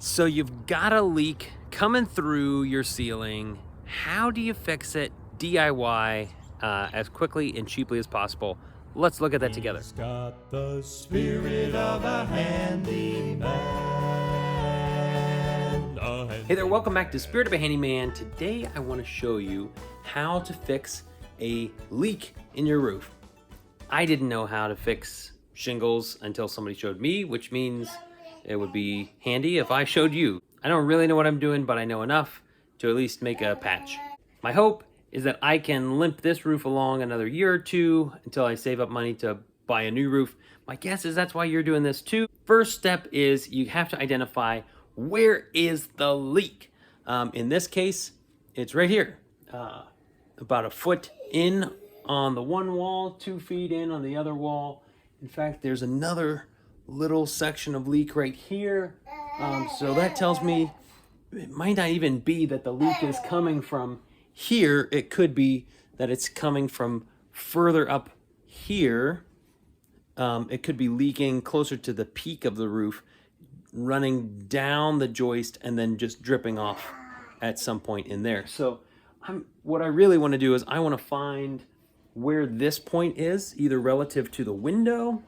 So you've got a leak coming through your ceiling. How do you fix it DIY as quickly and cheaply as possible? Let's look at that together. He's got the spirit of a handyman. Hey there, welcome back to Spirit of a Handyman. Today I want to show you how to fix a leak in your roof. I didn't know how to fix shingles until somebody showed me, which means it would be handy if I showed you. I don't really know what I'm doing, but I know enough to at least make a patch. My hope is that I can limp this roof along another year or two until I save up money to buy a new roof. My guess is that's why you're doing this too. First step is you have to identify where is the leak. In this case, it's right here, about a foot in on the one wall, 2 feet in on the other wall. In fact, there's another little section of leak right here. So that tells me it might not even be that the leak is coming from here. It could be that it's coming from further up here. It could be leaking closer to the peak of the roof, running down the joist and then just dripping off at some point in there. So what I really want to do is I want to find where this point is, either relative to the window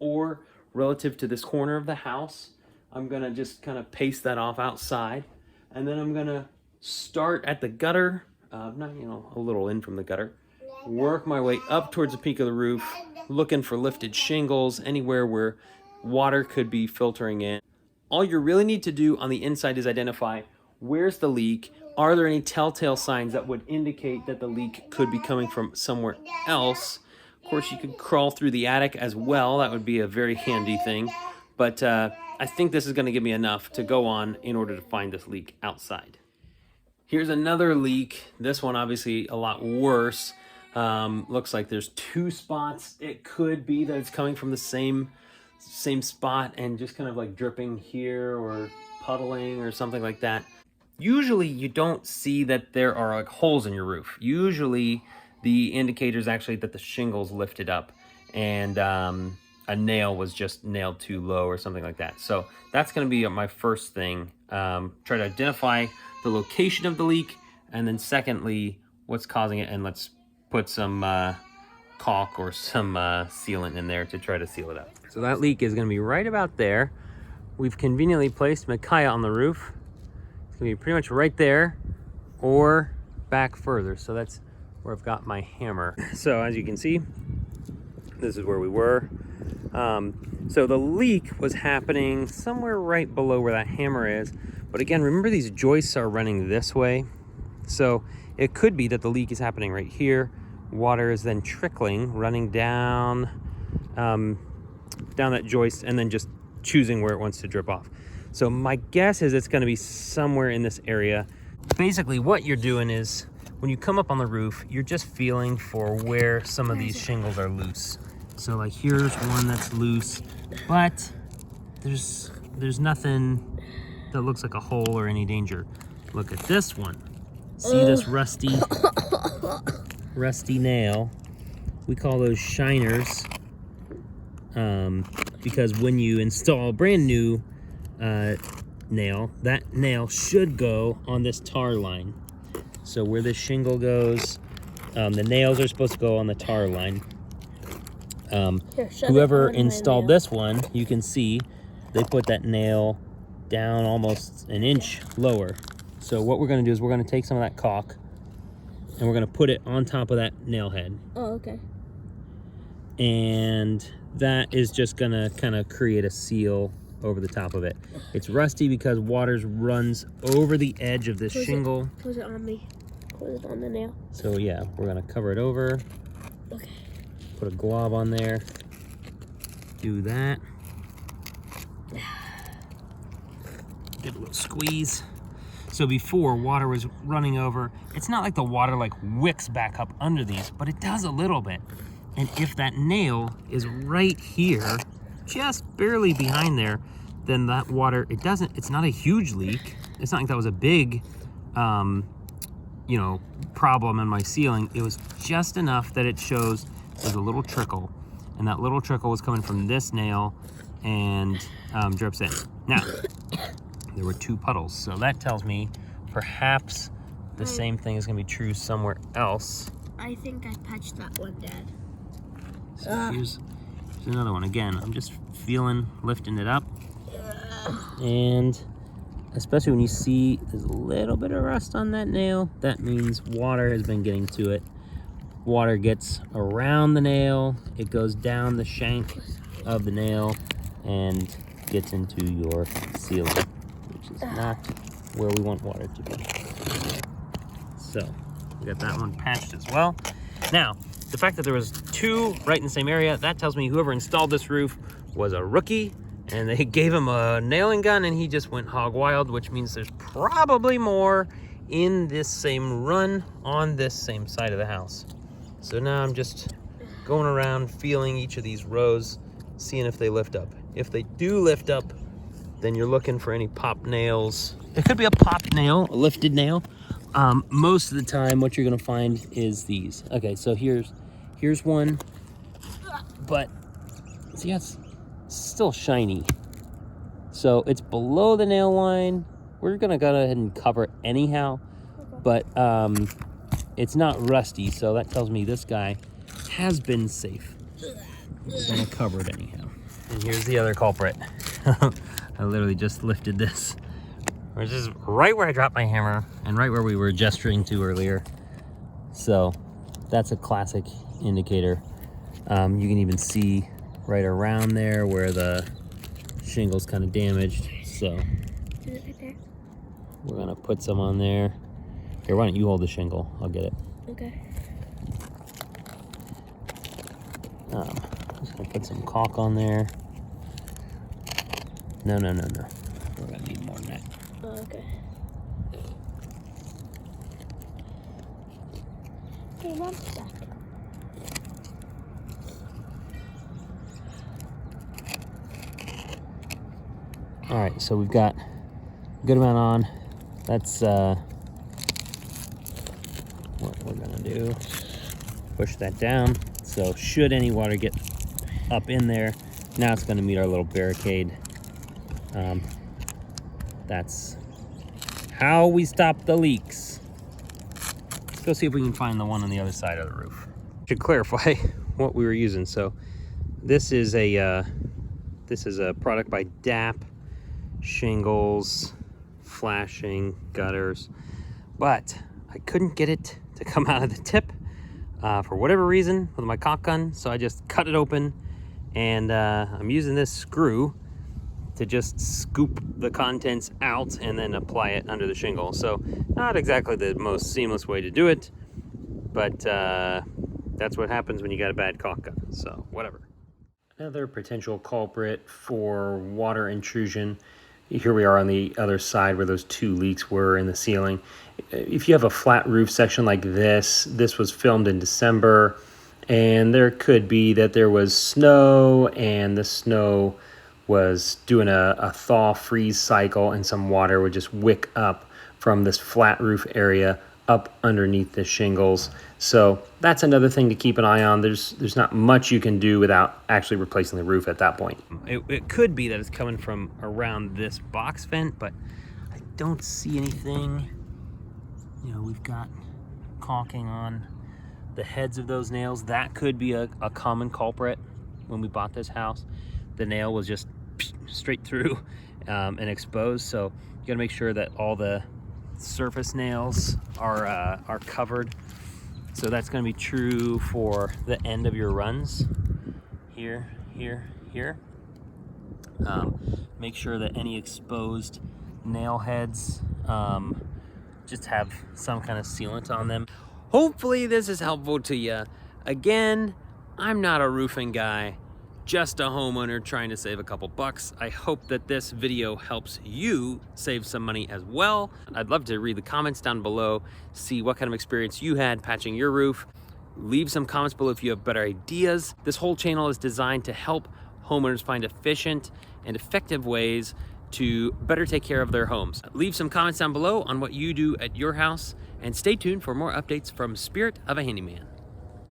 or relative to this corner of the house. I'm gonna just kind of paste that off outside, and then I'm gonna start at the gutter, a little in from the gutter, work my way up towards the peak of the roof, looking for lifted shingles, anywhere where water could be filtering in. All you really need to do on the inside is identify where's the leak. Are there any telltale signs that would indicate that the leak could be coming from somewhere else? Of course, you could crawl through the attic as well. That would be a very handy thing. But I think this is going to give me enough to go on in order to find this leak outside. Here's another leak. This one obviously a lot worse. Looks like there's 2 spots. It could be that it's coming from the same spot and just kind of like dripping here or puddling or something like that. Usually you don't see that there are like holes in your roof. Usually the indicator is actually that the shingles lifted up and a nail was just nailed too low or something like that. So that's going to be my first thing. Try to identify the location of the leak, and then secondly, what's causing it, and let's put some caulk or some sealant in there to try to seal it up. So that leak is going to be right about there. We've conveniently placed Micaiah on the roof. It's going to be pretty much right there or back further. So that's where I've got my hammer. So as you can see, this is where we were. So the leak was happening somewhere right below where that hammer is. But again, remember these joists are running this way. So it could be that the leak is happening right here. Water is then trickling, running down, down that joist and then just choosing where it wants to drip off. So my guess is it's going to be somewhere in this area. Basically what you're doing is when you come up on the roof, you're just feeling for where some of these shingles are loose. So like here's one that's loose, but there's nothing that looks like a hole or any danger. Look at this one. See this rusty nail? We call those shiners because when you install a brand new nail, that nail should go on this tar line. So where this shingle goes, the nails are supposed to go on the tar line. Whoever installed this one, you can see they put that nail down almost an inch lower. So what we're going to do is we're going to take some of that caulk and we're going to put it on top of that nail head. Oh, okay. And that is just going to kind of create a seal over the top of it. It's rusty because water runs over the edge of this shingle. Put it on me. Put it on the nail. So yeah, we're going to cover it over. Okay. Put a glob on there. Do that. Give a little squeeze. So before, water was running over. It's not like the water like wicks back up under these, but it does a little bit. And if that nail is right here, just barely behind there, then that water, it's not a huge leak. It's not like that was a big, problem in my ceiling. It was just enough that it shows there's a little trickle, and that little trickle was coming from this nail and drips in. Now, there were 2 puddles. So that tells me perhaps the same thing is gonna be true somewhere else. I think I patched that one, Dad. So here's another one. Again, I'm just lifting it up. And especially when you see there's a little bit of rust on that nail, that means water has been getting to it. Water gets around the nail, it goes down the shank of the nail and gets into your ceiling, which is not where we want water to be. So we got that one patched as well. Now, the fact that there was 2 right in the same area, that tells me whoever installed this roof was a rookie, and they gave him a nailing gun and he just went hog wild, which means there's probably more in this same run on this same side of the house. So now I'm just going around feeling each of these rows, seeing if they lift up. If they do lift up, then you're looking for any pop nails. It could be a pop nail, a lifted nail. Most of the time what you're gonna find is these. Okay, so here's one, but see, it's still shiny. So it's below the nail line. We're gonna go ahead and cover it anyhow, but it's not rusty, so that tells me this guy has been safe. We're gonna cover it anyhow. And here's the other culprit. I literally just lifted this, which is right where I dropped my hammer and right where we were gesturing to earlier. So that's a classic indicator. You can even see right around there where the shingle's kind of damaged. So Is it right there? we're gonna put some on there. Here, why don't you hold the shingle? I'll get it. Okay. Just gonna put some caulk on there. No. We're gonna need more than that. Oh, okay. Hey, Mom's back. All right, so we've got a good amount on. That's what we're gonna do. Push that down. So should any water get up in there, now it's gonna meet our little barricade. That's how we stop the leaks. Let's go see if we can find the one on the other side of the roof. Should clarify what we were using. So this is a product by DAP. Shingles, flashing, gutters, but I couldn't get it to come out of the tip for whatever reason with my caulk gun, so I just cut it open, and I'm using this screw to just scoop the contents out and then apply it under the shingle. So not exactly the most seamless way to do it, but that's what happens when you got a bad caulk gun, so whatever. Another potential culprit for water intrusion. Here we are on the other side where those 2 leaks were in the ceiling. If you have a flat roof section like this was filmed in December, and there could be that there was snow and the snow was doing a thaw freeze cycle and some water would just wick up from this flat roof area up underneath the shingles. So that's another thing to keep an eye on. There's not much you can do without actually replacing the roof at that point. It could be that it's coming from around this box vent, but I don't see anything. You know, we've got caulking on the heads of those nails. That could be a common culprit. When we bought this house, the nail was just straight through and exposed. So you gotta make sure that all the surface nails are covered. So that's going to be true for the end of your runs. Here. Make sure that any exposed nail heads just have some kind of sealant on them. Hopefully this is helpful to you. Again, I'm not a roofing guy, just a homeowner trying to save a couple bucks. I hope that this video helps you save some money as well. I'd love to read the comments down below, see what kind of experience you had patching your roof. Leave some comments below if you have better ideas. This whole channel is designed to help homeowners find efficient and effective ways to better take care of their homes. Leave some comments down below on what you do at your house, and stay tuned for more updates from Spirit of a Handyman.